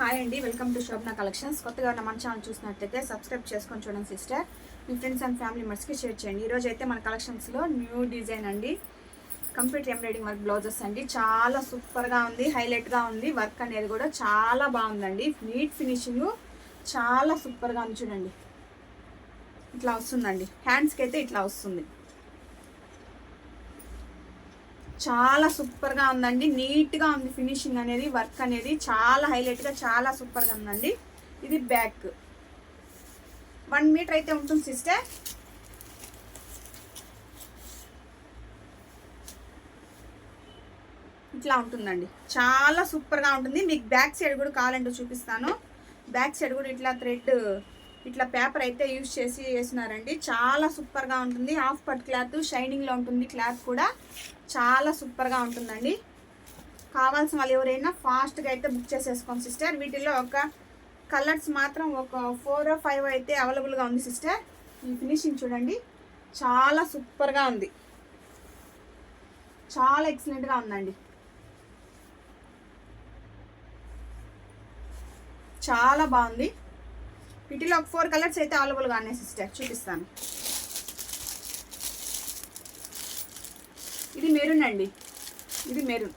Hi అండి, welcome to Shobhana collections. కొత్తగా ఉన్న మన ఛానల్ చూసినట్లయితే సబ్స్క్రైబ్ చేసుకొని చూడండి sister. Me friends and family మెంబర్స్కి షేర్ చేయండి. ఈరోజు అయితే మన కలెక్షన్స్లో న్యూ డిజైన్ అండి, కంప్యూటర్ ఎంబ్రాయిడింగ్ వర్క్ బ్లౌజెస్ అండి. చాలా సూపర్గా ఉంది, హైలైట్గా ఉంది. వర్క్ అనేది కూడా చాలా బాగుందండి. నీట్ ఫినిషింగ్ చాలా సూపర్గా ఉంది. చూడండి, ఇట్లా వస్తుందండి. హ్యాండ్స్కి అయితే ఇట్లా వస్తుంది. చాలా సూపర్గా ఉందండి, నీట్గా ఉంది. ఫినిషింగ్ అనేది, వర్క్ అనేది చాలా హైలైట్గా చాలా సూపర్గా ఉందండి. ఇది బ్యాక్ 1 మీటర్ అయితే ఉంటుంది సిస్టర్. ఇట్లా ఉంటుందండి, చాలా సూపర్గా ఉంటుంది. మీకు బ్యాక్ సైడ్ కూడా కావాలంటే చూపిస్తాను. బ్యాక్ సైడ్ కూడా ఇట్లా థ్రెడ్, ఇట్లా పేపర్ అయితే యూజ్ చేసి వేసినారండి. చాలా సూపర్గా ఉంటుంది. హాఫ్ పట్ క్లాత్, షైనింగ్లో ఉంటుంది. క్లాత్ కూడా చాలా సూపర్గా ఉంటుందండి. కావాల్సిన వాళ్ళు ఎవరైనా ఫాస్ట్గా అయితే బుక్ చేసేసుకోండి సిస్టర్. వీటిలో ఒక కలర్స్ మాత్రం ఒక 4 or 5 అయితే అవైలబుల్గా ఉంది సిస్టర్. ఈ ఫినిషింగ్ చూడండి, చాలా సూపర్గా ఉంది. చాలా ఎక్సలెంట్గా ఉందండి. చాలా బాగుంది. వీటిలో ఒక 4 కలర్స్ అయితే అవైలబుల్గా ఉన్నాయి సిస్టర్, చూపిస్తాను. ఇది మెరూన్ అండి, ఇది మెరూన్.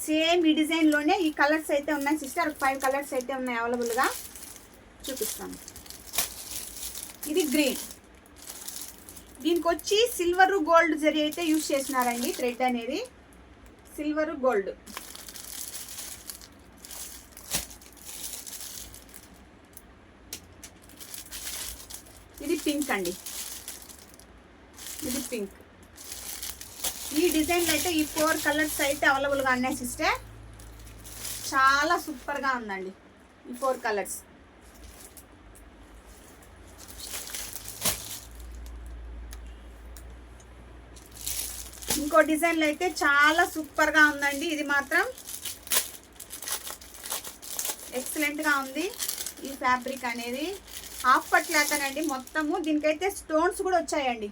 సేమ్ ఈ డిజైన్లోనే ఈ కలర్స్ అయితే ఉన్నాయి సిస్టర్. 5 కలర్స్ అయితే ఉన్నాయి అవైలబుల్గా, చూపిస్తాను. ఇది గ్రీన్. దీనికి వచ్చి సిల్వర్ గోల్డ్ జరీ అయితే యూజ్ చేసినారండి. థ్రెడ్ అనేది సిల్వర్ గోల్డ్. ఇది పింక్ అండి, ఇది పింక్. ఈ డిజైన్లో అయితే ఈ 4 కలర్స్ అయితే అవైలబుల్గా ఉన్నాయి సిస్టర్. చాలా సూపర్గా ఉందండి ఈ 4 కలర్స్. ఇంకో డిజైన్లో అయితే చాలా సూపర్గా ఉందండి. ఇది మాత్రం ఎక్సలెంట్గా ఉంది. ఈ ఫ్యాబ్రిక్ అనేది హాఫ్ పట్ క్లాత్ అనండి మొత్తము. దీనికైతే స్టోన్స్ కూడా వచ్చాయండి.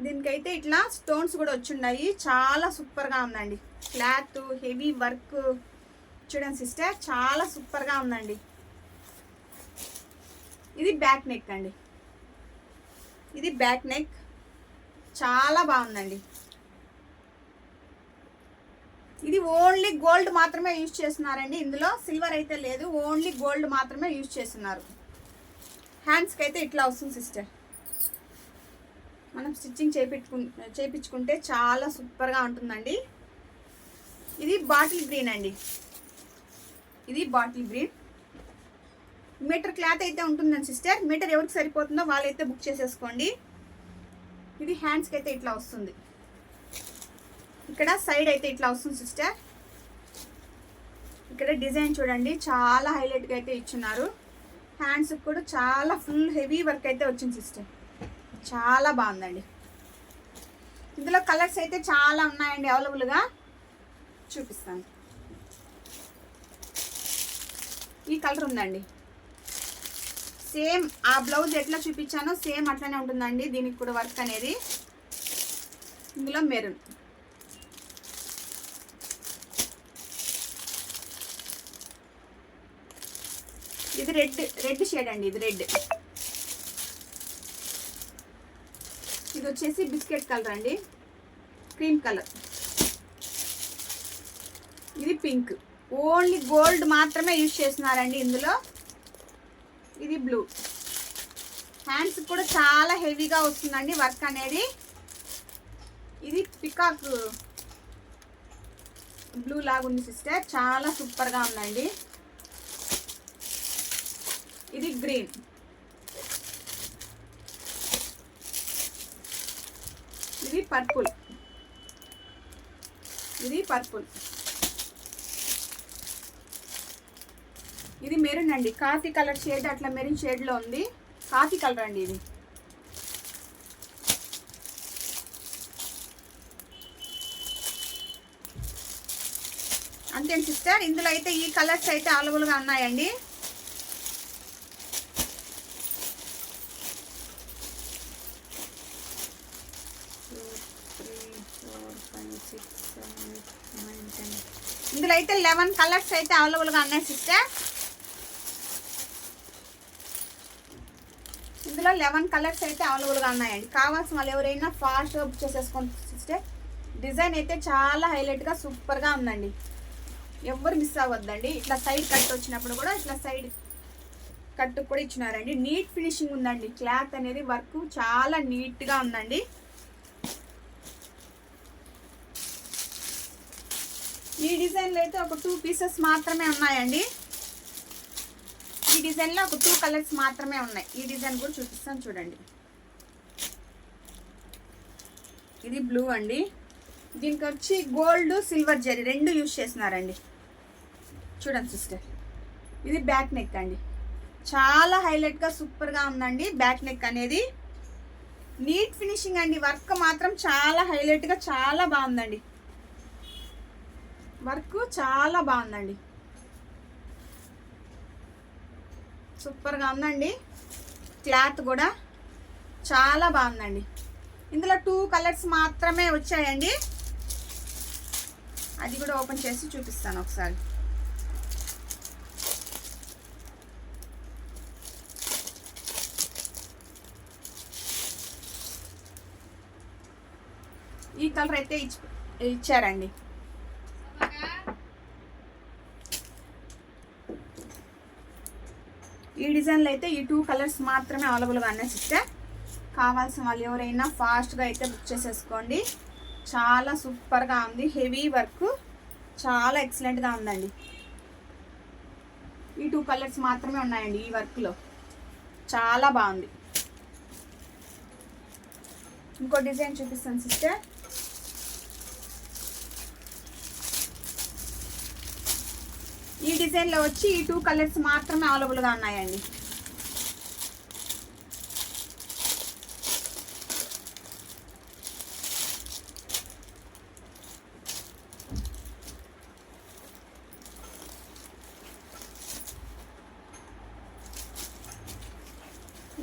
దీనికైతే ఇట్లా స్టోన్స్ కూడా వచ్చున్నాయి. చాలా సూపర్గా ఉందండి. క్లాత్ హెవీ వర్క్ చూడండి సిస్టర్, చాలా సూపర్గా ఉందండి. ఇది బ్యాక్ నెక్ అండి, ఇది బ్యాక్ నెక్. చాలా బాగుందండి. ఇది ఓన్లీ గోల్డ్ మాత్రమే యూజ్ చేస్తున్నారండి. ఇందులో సిల్వర్ అయితే లేదు, ఓన్లీ గోల్డ్ మాత్రమే యూజ్ చేస్తున్నారు. హ్యాండ్స్కి అయితే ఇట్లా వస్తుంది సిస్టర్. మనం స్టిచ్చింగ్ చేయించుకుంటే చాలా సూపర్గా ఉంటుందండి. ఇది బాటిల్ గ్రీన్ అండి, ఇది బాటిల్ గ్రీన్. మీటర్ క్లాత్ అయితే ఉంటుందండి సిస్టర్. మీటర్ ఎవరికి సరిపోతుందో వాళ్ళైతే బుక్ చేసేసుకోండి. ఇది హ్యాండ్స్కి అయితే ఇట్లా వస్తుంది. ఇక్కడ సైడ్ అయితే ఇట్లా వస్తుంది సిస్టర్. ఇక్కడ డిజైన్ చూడండి, చాలా హైలైట్గా అయితే ఇచ్చున్నారు. హ్యాండ్స్కి కూడా చాలా ఫుల్ హెవీ వర్క్ అయితే వచ్చింది సిస్టర్. చాలా బాగుందండి. ఇందులో కలర్స్ అయితే చాలా ఉన్నాయండి అవైలబుల్గా, చూపిస్తాను. ఈ కలర్ ఉందండి. సేమ్ ఆ బ్లౌజ్ ఎట్లా చూపించానో సేమ్ అట్లనే ఉంటుందండి. దీనికి కూడా వర్క్ అనేది. ఇందులో మెరూన్. ఇది రెడ్ షేడ్ అండి, ఇది రెడ్. ఇది వచ్చేసి బిస్కెట్ కలర్ అండి, క్రీమ్ కలర్. ఇది పింక్. ఓన్లీ గోల్డ్ మాత్రమే యూజ్ చేస్తున్నారండి ఇందులో. ఇది బ్లూ. హ్యాండ్స్ కూడా చాలా హెవీగా వస్తుందండి వర్క్ అనేది. ఇది పికాక్ బ్లూ లాగా ఉంది సిస్టర్, చాలా సూపర్గా ఉందండి. ఇది గ్రీన్. ఇది పర్పుల్, ఇది పర్పుల్. ఇది మెరూన్ అండి, కాఫీ కలర్ షేడ్, అట్లా మెరూన్ షేడ్లో ఉంది. కాఫీ కలర్ అండి ఇది. అంతే సిస్టర్. ఇందులో అయితే ఈ కలర్స్ అయితే అవైలబుల్గా ఉన్నాయండి. ఇందులో అయితే 11 కలర్స్ అయితే అవైలబుల్గా ఉన్నాయి సిస్టర్. ఇందులో 11 కలర్స్ అయితే అవైలబుల్గా ఉన్నాయండి. కావాల్సిన వాళ్ళు ఎవరైనా ఫాస్ట్గా బుక్ చేసేసుకోండి సిస్టర్. డిజైన్ అయితే చాలా హైలైట్గా సూపర్గా ఉందండి, ఎవరు మిస్ అవ్వద్దండి. ఇట్లా సైడ్ కట్ వచ్చినప్పుడు కూడా ఇట్లా సైడ్ కట్ కూడా ఇచ్చినారండి. నీట్ ఫినిషింగ్ ఉందండి, క్లాత్ అనేది వర్క్ చాలా నీట్గా ఉందండి. ఈ డిజైన్లో అయితే ఒక 2 పీసెస్ మాత్రమే ఉన్నాయండి. ఈ డిజైన్లో ఒక 2 కలర్స్ మాత్రమే ఉన్నాయి. ఈ డిజైన్ కూడా చూపిస్తాను చూడండి. ఇది బ్లూ అండి, దీనికి వచ్చి గోల్డ్ సిల్వర్ జరీ 2 యూజ్ చేస్తున్నారండి. చూడండి సిస్టర్, ఇది బ్యాక్ నెక్ అండి, చాలా హైలైట్గా సూపర్గా ఉందండి. బ్యాక్ నెక్ అనేది నీట్ ఫినిషింగ్ అండి, వర్క్ మాత్రం చాలా హైలైట్గా చాలా బాగుందండి. వర్క్ చాలా బాగుందండి, సూపర్గా ఉందండి. క్లాత్ కూడా చాలా బాగుందండి. ఇందులో 2 కలర్స్ మాత్రమే వచ్చాయండి. అది కూడా ఓపెన్ చేసి చూపిస్తాను ఒకసారి. ఈ కలర్ అయితే ఇచ్చారండి. ఈ డిజైన్లో అయితే ఈ 2 కలర్స్ మాత్రమే అవైలబుల్గా ఉన్నాయి సిస్టర్. కావాల్సిన వాళ్ళు ఎవరైనా ఫాస్ట్గా అయితే బుక్ చేసేసుకోండి. చాలా సూపర్గా ఉంది, హెవీ వర్క్ చాలా ఎక్సలెంట్గా ఉందండి. ఈ 2 కలర్స్ మాత్రమే ఉన్నాయండి ఈ వర్క్లో, చాలా బాగుంది. ఇంకో డిజైన్ చూపిస్తాను సిస్టర్. ఈ డిజైన్లో వచ్చి ఈ 2 కలర్స్ మాత్రమే అవైలబుల్గా ఉన్నాయండి.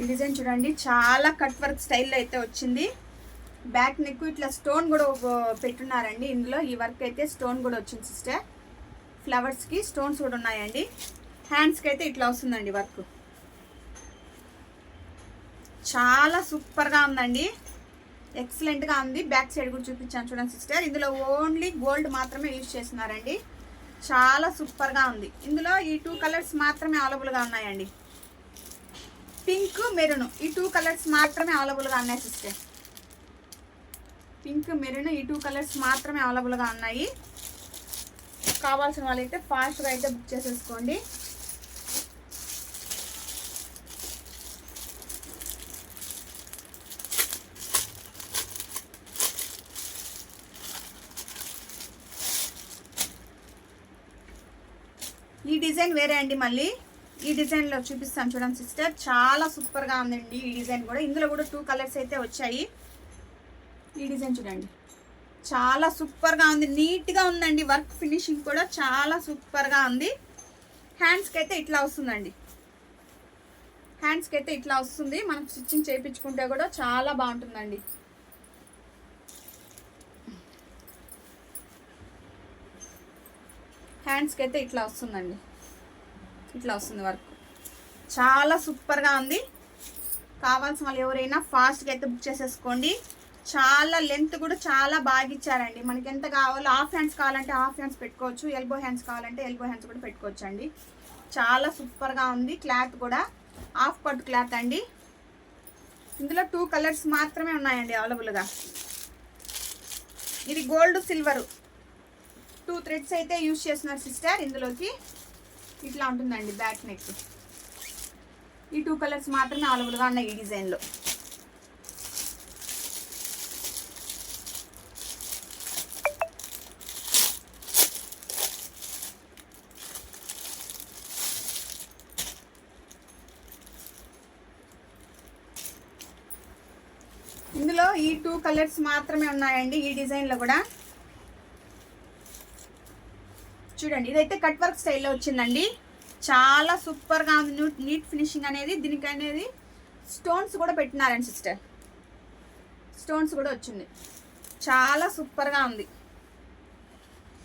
ఈ డిజైన్ చూడండి, చాలా కట్ వర్క్ స్టైల్లో అయితే వచ్చింది. బ్యాక్ నెక్ ఇట్లా స్టోన్ కూడా పెట్టున్నారండి. ఇందులో ఈ వర్క్ అయితే స్టోన్ కూడా వచ్చింది సిస్టర్. ఫ్లవర్స్కి స్టోన్స్ కూడా ఉన్నాయండి. హ్యాండ్స్కి అయితే ఇట్లా వస్తుందండి వర్క్, చాలా సూపర్గా ఉందండి, ఎక్సలెంట్గా ఉంది. బ్యాక్ సైడ్ కూడా చూపించాను చూడండి సిస్టర్. ఇందులో ఓన్లీ గోల్డ్ మాత్రమే యూజ్ చేస్తున్నారండి, చాలా సూపర్గా ఉంది. ఇందులో ఈ 2 కలర్స్ మాత్రమే అవైలబుల్గా ఉన్నాయండి. పింక్ మెరూన్ ఈ 2 కలర్స్ మాత్రమే అవైలబుల్గా ఉన్నాయి సిస్టర్. పింక్ మెరూన్ ఈ 2 కలర్స్ మాత్రమే అవైలబుల్గా ఉన్నాయి. కావాల్సిన వాళ్ళైతే ఫాస్ట్గా అయితే బుక్ చేసేసుకోండి. ఈ డిజైన్ వేరే అండి, మళ్ళీ ఈ డిజైన్లో చూపిస్తాను చూడండి సిస్టర్. చాలా సూపర్గా ఉందండి ఈ డిజైన్ కూడా. ఇందులో కూడా 2 కలర్స్ అయితే వచ్చాయి. ఈ డిజైన్ చూడండి, చాలా సూపర్గా ఉంది, నీట్గా ఉందండి. వర్క్ ఫినిషింగ్ కూడా చాలా సూపర్గా ఉంది. హ్యాండ్స్కి అయితే ఇట్లా వస్తుందండి, హ్యాండ్స్కి అయితే ఇట్లా వస్తుంది. మనం స్టిచ్చింగ్ చేయించుకుంటే కూడా చాలా బాగుంటుందండి. హ్యాండ్స్కి అయితే ఇట్లా వస్తుందండి, ఇట్లా వస్తుంది వర్క్, చాలా సూపర్గా ఉంది. కావాల్సిన వాళ్ళు ఎవరైనా ఫాస్ట్గా అయితే బుక్ చేసేసుకోండి. చాలా లెంత్ కూడా చాలా బాగా ఇచ్చారండి. మనకి ఎంత కావాలో హాఫ్ హ్యాండ్స్ కావాలంటే హాఫ్ హ్యాండ్స్ పెట్టుకోవచ్చు, ఎల్బో హ్యాండ్స్ కావాలంటే ఎల్బో హ్యాండ్స్ కూడా పెట్టుకోవచ్చు అండి. చాలా సూపర్గా ఉంది. క్లాత్ కూడా హాఫ్ పట్టు క్లాత్ అండి. ఇందులో 2 కలర్స్ మాత్రమే ఉన్నాయండి అవైలబుల్గా. ఇది గోల్డ్ సిల్వర్ 2 థ్రెడ్స్ అయితే యూజ్ చేస్తున్నారు సిస్టర్. ఇందులోకి ఇట్లా ఉంటుందండి బ్యాక్ నెక్. ఈ 2 కలర్స్ మాత్రమే అవైలబుల్గా ఉన్నాయి ఈ డిజైన్లో. ఇందులో ఈ 2 కలర్స్ మాత్రమే ఉన్నాయండి ఈ డిజైన్లో కూడా. చూడండి, ఇదైతే కట్ వర్క్ స్టైల్లో వచ్చిందండి, చాలా సూపర్గా ఉంది. నీట్ ఫినిషింగ్ అనేది, దీనికి అనేది స్టోన్స్ కూడా పెట్టినారండి సిస్టర్. స్టోన్స్ కూడా వచ్చింది, చాలా సూపర్గా ఉంది.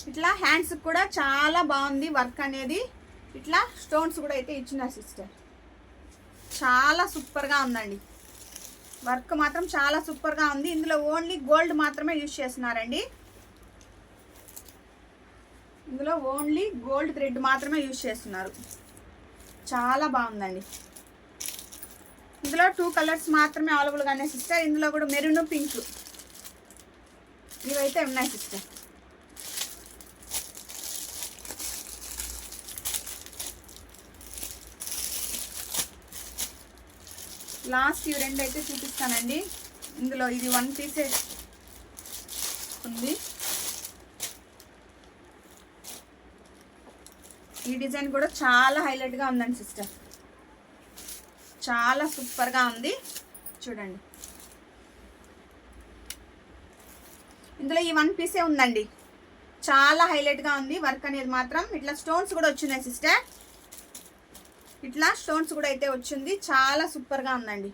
ఇట్లా హ్యాండ్స్ కూడా చాలా బాగుంది వర్క్ అనేది. ఇట్లా స్టోన్స్ కూడా అయితే ఇచ్చినారు సిస్టర్. చాలా సూపర్గా ఉందండి, వర్క్ మాత్రం చాలా సూపర్గా ఉంది. ఇందులో ఓన్లీ గోల్డ్ మాత్రమే యూజ్ చేస్తున్నారండి. ఇందులో ఓన్లీ గోల్డ్ థ్రెడ్ మాత్రమే యూజ్ చేస్తున్నారు. చాలా బాగుందండి. ఇందులో 2 కలర్స్ మాత్రమే అవైలబుల్గా ఉన్నాయి సిస్టర్. ఇందులో కూడా మెరూన్, పింక్ ఇవైతే ఉన్నాయి సిస్టర్. లాస్ట్ ఇవి 2 అయితే చూపిస్తానండి. ఇందులో ఇది 1 పీసే ఉంది. ఈ డిజైన్ కూడా చాలా హైలైట్గా ఉందండి సిస్టర్, చాలా సూపర్గా ఉంది. చూడండి, ఇందులో ఈ 1 పీసే ఉందండి. చాలా హైలైట్గా ఉంది వర్క్ అనేది మాత్రం. ఇట్లా స్టోన్స్ కూడా వచ్చినాయి సిస్టర్. ఇట్లా స్టోన్స్ కూడా అయితే వచ్చింది. చాలా సూపర్గా ఉందండి.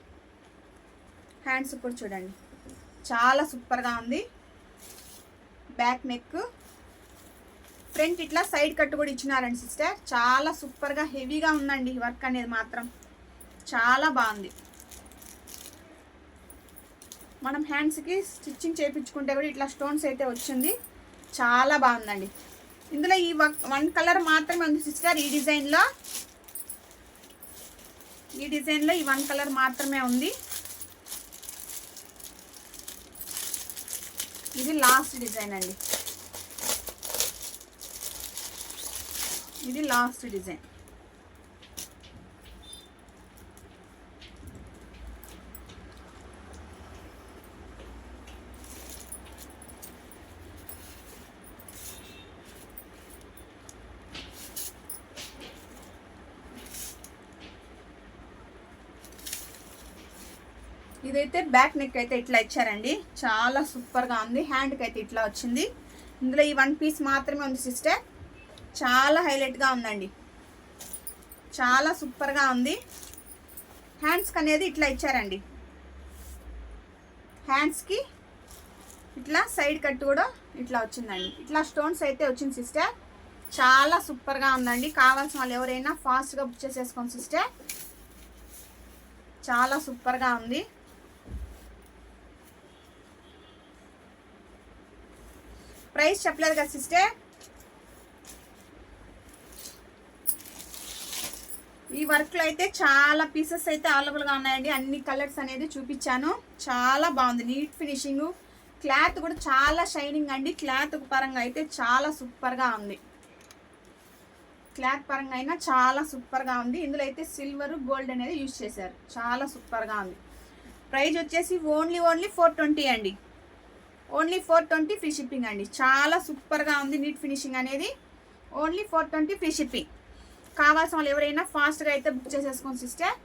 హ్యాండ్స్ కూడా చూడండి, చాలా సూపర్గా ఉంది. బ్యాక్ నెక్, ఫ్రంట్ ఇట్లా సైడ్ కట్ కూడా ఇచ్చినారండి సిస్టర్. చాలా సూపర్గా హెవీగా ఉందండి వర్క్ అనేది మాత్రం. చాలా బాగుంది. మనం హ్యాండ్స్కి స్టిచ్చింగ్ చేయించుకుంటే కూడా ఇట్లా స్టోన్స్ అయితే వచ్చింది. చాలా బాగుందండి. ఇందులో ఈ 1 కలర్ మాత్రమే ఉంది సిస్టర్. ఈ డిజైన్లో ఈ 1 కలర్ మాత్రమే ఉంది. ఇది లాస్ట్ డిజైన్ అండి. ఇది లాస్ట్ డిజైన్. ఇదైతే బ్యాక్ నెక్ అయితే ఇట్లా ఇచ్చారండి. చాలా సూపర్గా ఉంది. హ్యాండ్కి అయితే ఇట్లా వచ్చింది. ఇందులో ఈ 1 పీస్ మాత్రమే ఉంది సిస్టర్. చాలా హైలైట్గా ఉందండి, చాలా సూపర్గా ఉంది. హ్యాండ్స్కి అనేది ఇట్లా ఇచ్చారండి. హ్యాండ్స్కి ఇట్లా సైడ్ కట్ కూడా ఇట్లా వచ్చిందండి. ఇట్లా స్టోన్స్ అయితే వచ్చింది సిస్టర్. చాలా సూపర్గా ఉందండి. కావాల్సిన వాళ్ళు ఎవరైనా ఫాస్ట్గా బుక్ చేసేసుకోండి సిస్టర్. చాలా సూపర్గా ఉంది. ప్రైస్ చెప్పలేదు కదా సిస్టర్. ఈ వర్క్లో అయితే చాలా పీసెస్ అయితే అవైలబుల్గా ఉన్నాయండి. అన్ని కలర్స్ అనేది చూపించాను. చాలా బాగుంది, నీట్ ఫినిషింగ్. క్లాత్ కూడా చాలా షైనింగ్ అండి. క్లాత్ పరంగా అయితే చాలా సూపర్గా ఉంది. క్లాత్ పరంగా అయినా చాలా సూపర్గా ఉంది. ఇందులో అయితే సిల్వర్, గోల్డ్ అనేది యూజ్ చేశారు. చాలా సూపర్గా ఉంది. ప్రైస్ వచ్చేసి ఓన్లీ 420 అండి. ఓన్లీ 420 ఫ్రీ షిప్పింగ్ అండి. చాలా సూపర్గా ఉంది నీట్ ఫినిషింగ్ అనేది. Only 420 free shipping. కావాల్సిన వాళ్ళు ఎవరైనా ఫాస్ట్గా అయితే బుక్ చేసేసుకోండి సిస్టర్.